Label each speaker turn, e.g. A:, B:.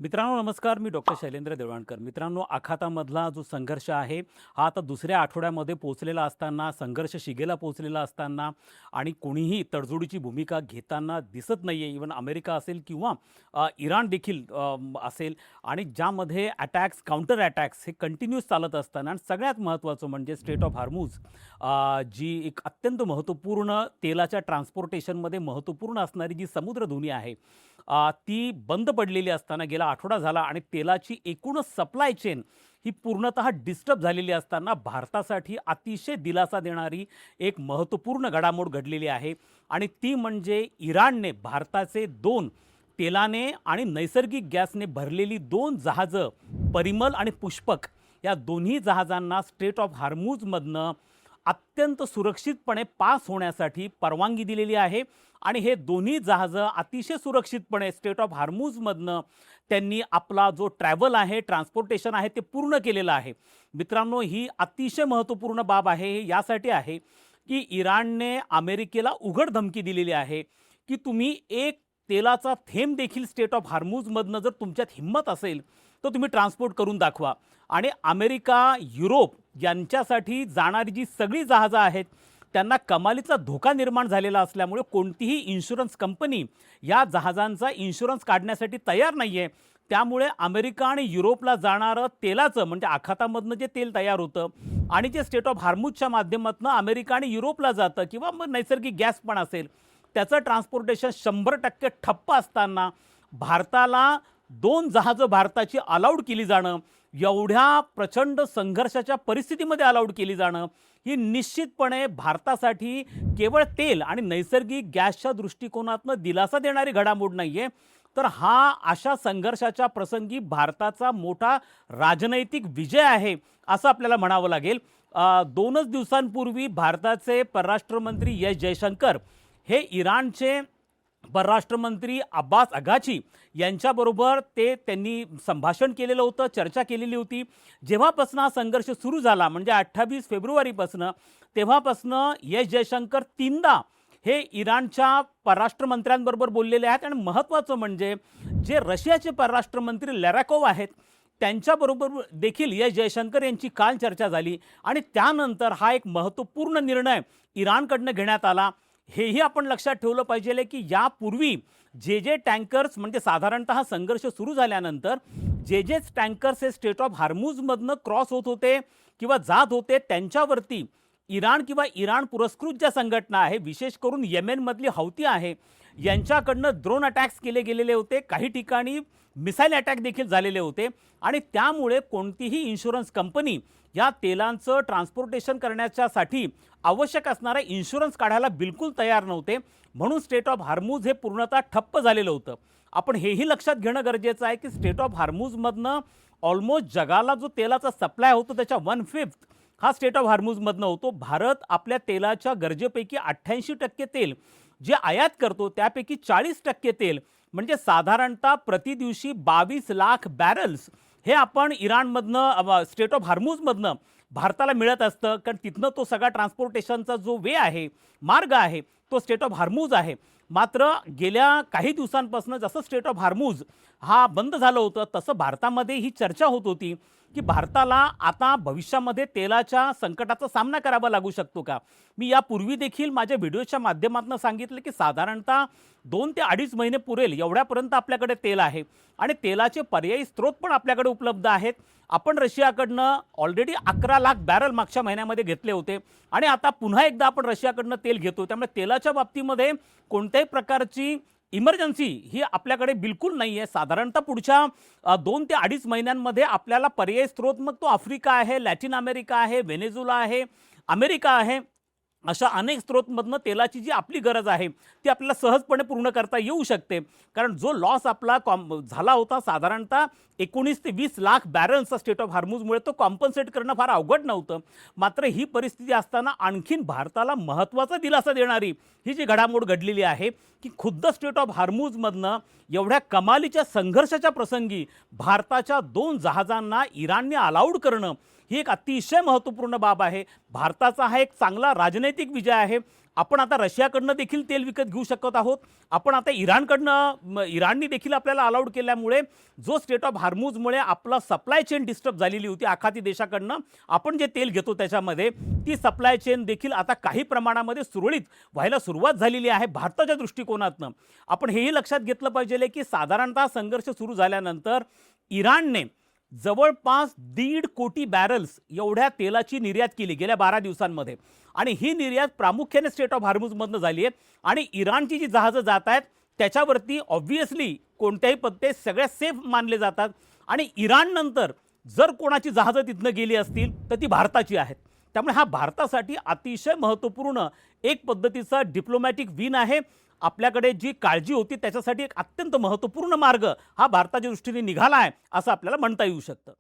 A: मित्रांनो नमस्कार. मी डॉक्टर शैलेंद्र देवळाणकर. मित्रांनो, आखातामधला जो संघर्ष आहे हा आता दुसऱ्या आठवड्यामध्ये पोहोचलेला असताना, संघर्ष शिगेला पोहोचलेला असताना आणि कोणीही तडजोडीची भूमिका घेताना दिसत नाही आहे. इव्हन अमेरिका असेल किंवा इराण देखील असेल आणि ज्यामध्ये अटॅक्स, काउंटर अटॅक्स हे कंटिन्यूस चालत असताना आणि सगळ्यात महत्त्वाचं म्हणजे स्ट्रेट ऑफ हार्मूज, जी एक अत्यंत महत्त्वपूर्ण तेलाच्या ट्रान्सपोर्टेशनमध्ये महत्त्वपूर्ण असणारी जी समुद्रधुनी आहे, ती बंद पडलेली असताना गेला आठवडा झाला आणि तेलाची एकूणच सप्लाय चेन ही पूर्णतः डिस्टर्ब झालेली असताना भारतासाठी अतिशय दिलासा देणारी एक महत्त्वपूर्ण घडामोड घडलेली आहे. आणि ती म्हणजे इराणने भारताचे दोन तेलाने आणि नैसर्गिक गॅसने भरलेली दोन जहाजं, परिमल आणि पुष्पक, या दोन्ही जहाजांना स्ट्रेट ऑफ हार्मूजमधनं अत्यंत सुरक्षितपणे पास होण्यासाठी परवानगी दिलेली आहे. आणि हे दोन्ही जहाजं अतिशय सुरक्षितपणे स्ट्रेट ऑफ हार्मूजमधनं त्यांनी आपला जो ट्रॅव्हल आहे, ट्रान्सपोर्टेशन आहे, ते पूर्ण केलेलं आहे. मित्रांनो, ही अतिशय महत्त्वपूर्ण बाब आहे. हे यासाठी आहे की इराणने अमेरिकेला उघड धमकी दिलेली आहे की तुम्ही एक तेलाचा थेंब देखील स्ट्रेट ऑफ हार्मूजमधनं जर तुमच्यात हिंमत असेल तर तुम्ही ट्रान्सपोर्ट करून दाखवा. आणि अमेरिका, युरोप यांच्यासाठी जाणारी जी सगळी जहाजं आहेत त्यांना कमालीचा धोका निर्माण झालेला असल्यामुळे कोणतीही इन्शुरन्स कंपनी या जहाजांचा इन्शुरन्स काढण्यासाठी तयार नाही आहे. त्यामुळे अमेरिका आणि युरोपला जाणारं तेलाचं, म्हणजे आखातामधनं जे तेल तयार होतं आणि जे स्ट्रेट ऑफ हार्मूजच्या माध्यमातून अमेरिका आणि युरोपला जातं किंवा मग नैसर्गिक गॅस पण असेल, त्याचं ट्रान्सपोर्टेशन 100% ठप्प असताना भारताला दोन जहाजं भारताची अलाउड केली जाणं, एवढ्या प्रचंड संघर्षाच्या परिस्थितीमध्ये अलाउड केली जाणं, ही निश्चितपणे भारतासाठी केवळ तेल आणि नैसर्गिक गॅसच्या दृष्टिकोनातनं दिलासा देणारी घडामोड नाही आहे, तर हा अशा संघर्षाच्या प्रसंगी भारताचा मोठा राजनैतिक विजय आहे असं आपल्याला म्हणावं लागेल. 2च दिवसांपूर्वी भारताचे परराष्ट्रमंत्री एस जयशंकर हे इराणचे परराष्ट्रमंत्री अब्बास अगाची यांच्याबरोबर त्यांनी संभाषण केलेलं होतं, चर्चा केलेली होती. जेव्हापासून हा संघर्ष सुरू झाला म्हणजे 28 फेब्रुवारीपासून, तेव्हापासून एस जयशंकर 3दा हे इराणच्या परराष्ट्रमंत्र्यांबरोबर बोललेले आहेत. आणि महत्त्वाचं म्हणजे जे रशियाचे परराष्ट्रमंत्री लॅराकोव आहेत त्यांच्याबरोबर देखील एस जयशंकर यांची काल चर्चा झाली. आणि त्यानंतर हा एक महत्त्वपूर्ण निर्णय इराणकडनं घेण्यात आला. हेही आपण लक्षात ठेवलं पाहिजे की यापूर्वी जे टँकर्स, म्हणजे साधारणतः संघर्ष सुरू झाल्यानंतर जे टँकर्स हे स्ट्रेट ऑफ हार्मूजमधनं क्रॉस होत होते किंवा जात होते त्यांच्यावरती इराण किंवा इराण पुरस्कृत ज्या संघटना आहे, विशेष करून येमेनमधली हौती आहे, यांच्याकडनं ड्रोन अटॅक्स केले गेलेले होते. काही ठिकाणी मिसाईल अटॅक देखील झालेले होते. आणि त्यामुळे कोणतीही इन्शुरन्स कंपनी या तेलांचं ट्रान्सपोर्टेशन करण्याच्यासाठी आवश्यक असणारा इन्शुरन्स काढायला बिलकुल तयार नव्हते. म्हणून स्ट्रेट ऑफ हार्मूज हे पूर्णतः ठप्प झालेलं होतं. आपण हेही लक्षात घेणं गरजेचं आहे की स्ट्रेट ऑफ हार्मूजमधनं ऑलमोस्ट जगाला जो तेलाचा सप्लाय होतो त्याच्या 1/5 हा स्ट्रेट ऑफ हार्मूजमधनं होतो. भारत आपल्या तेलाच्या गरजेपैकी 88% तेल जे आयात करतो त्यापैकी 40% तेल, म्हणजे साधारणतः प्रतिदिवशी 22 लाख बॅरल्स हे आपण इराणमधनं, स्ट्रेट ऑफ हार्मूजमधनं भारताला मिळत असतं. कारण तिथनं तो सगळा ट्रान्सपोर्टेशनचा जो वे आहे, मार्ग आहे, तो स्ट्रेट ऑफ हार्मूज आहे. मात्र गेल्या काही दिवसांपासून जसं स्ट्रेट ऑफ हार्मूज हा बंद झालं होतं तसं भारतामध्ये ही चर्चा होत होती की भारताला आता भविष्यामध्ये तेलाच्या संकटाचा सामना करावा लागू शकतो का. मी यापूर्वी देखील माझ्या व्हिडिओच्या माध्यमातून सांगितलं की साधारणतः 2 ते 2.5 महिने पुरेल एवढ्यापर्यंत आपल्याकडे तेल आहे आणि तेलाचे पर्यायी स्रोत पण आपल्याकडे उपलब्ध आहेत. आपण रशियाकडनं ऑलरेडी 11 लाख बॅरल मागच्या महिन्यामध्ये घेतले होते आणि आता पुन्हा एकदा आपण रशियाकडनं तेल घेतो. त्यामुळे तेलाच्या बाबतीमध्ये कोणत्याही प्रकारची इमर्जन्सी ही आपल्याकडे बिलकुल नाही आहे. साधारणतः पुढच्या 2 ते 2.5 महिन्यांमध्ये आपल्याला पर्यायी स्रोत, मग तो आफ्रिका आहे, लॅटिन अमेरिका आहे, व्हेनेझुला आहे, अमेरिका आहे, अशा अनेक स्रोतमधनं तेलाची जी आपली गरज आहे ती आपल्याला सहजपणे पूर्ण करता येऊ शकते. कारण जो लॉस आपला झाला होता साधारणतः 19 ते 20 लाख बॅरल्सचा स्ट्रेट ऑफ हार्मूजमुळे, तो कॉम्पन्सेट करणं फार अवघड नव्हतं. मात्र ही परिस्थिती असताना आणखीन भारताला महत्त्वाचा दिलासा देणारी ही जी घडामोड घडलेली आहे की खुद्द स्ट्रेट ऑफ हार्मूजमधनं एवढ्या कमालीच्या संघर्षाच्या प्रसंगी भारताच्या 2 जहाजांना इराणने अलाउड करणं, ही एक अतिशय महत्त्वपूर्ण बाब आहे. भारताचा हा एक चांगला राजनैतिक विजय आहे. आपण आता रशियाकडनं देखील तेल विकत घेऊ शकत आहोत. आपण आता इराणनी देखील आपल्याला अलाउड केल्यामुळे जो स्टेट ऑफ हार्मुजमुळे आपला सप्लाय चेन डिस्टर्ब झालेली होती आखाती देशाकडनं, आपण जे तेल घेतो त्याच्यामध्ये ती सप्लाय चेन देखील आता काही प्रमाणामध्ये सुरळीत व्हायला सुरुवात झालेली आहे भारताच्या दृष्टिकोनातनं. आपण हेही लक्षात घेतलं पाहिजे की साधारणतः संघर्ष सुरू झाल्यानंतर इराणने जवळपास 1.5 कोटी बॅरल्स एवढ्या तेलाची निर्यात केली गेल्या 12 दिवसांमध्ये, आणि ही निर्यात प्रामुख्याने स्टेट ऑफ हार्मुजमधनं झाली आहे. आणि इराणची जी जहाजं जात आहेत त्याच्यावरती ऑब्व्हियसली कोणत्याही पद्धती सगळ्यात सेफ मानले जातात. आणि इराण नंतर जर कोणाची जहाजं तिथनं गेली असतील तर ती भारताची आहेत. त्यामुळे हा भारतासाठी अतिशय महत्त्वपूर्ण एक पद्धतीचा डिप्लोमॅटिक विन आहे. आपल्याकडे जी काळजी होती त्याच्यासाठी एक अत्यंत महत्त्वपूर्ण मार्ग हा भारताच्या दृष्टीने निघाला आहे असं आपल्याला म्हणता येऊ शकतं.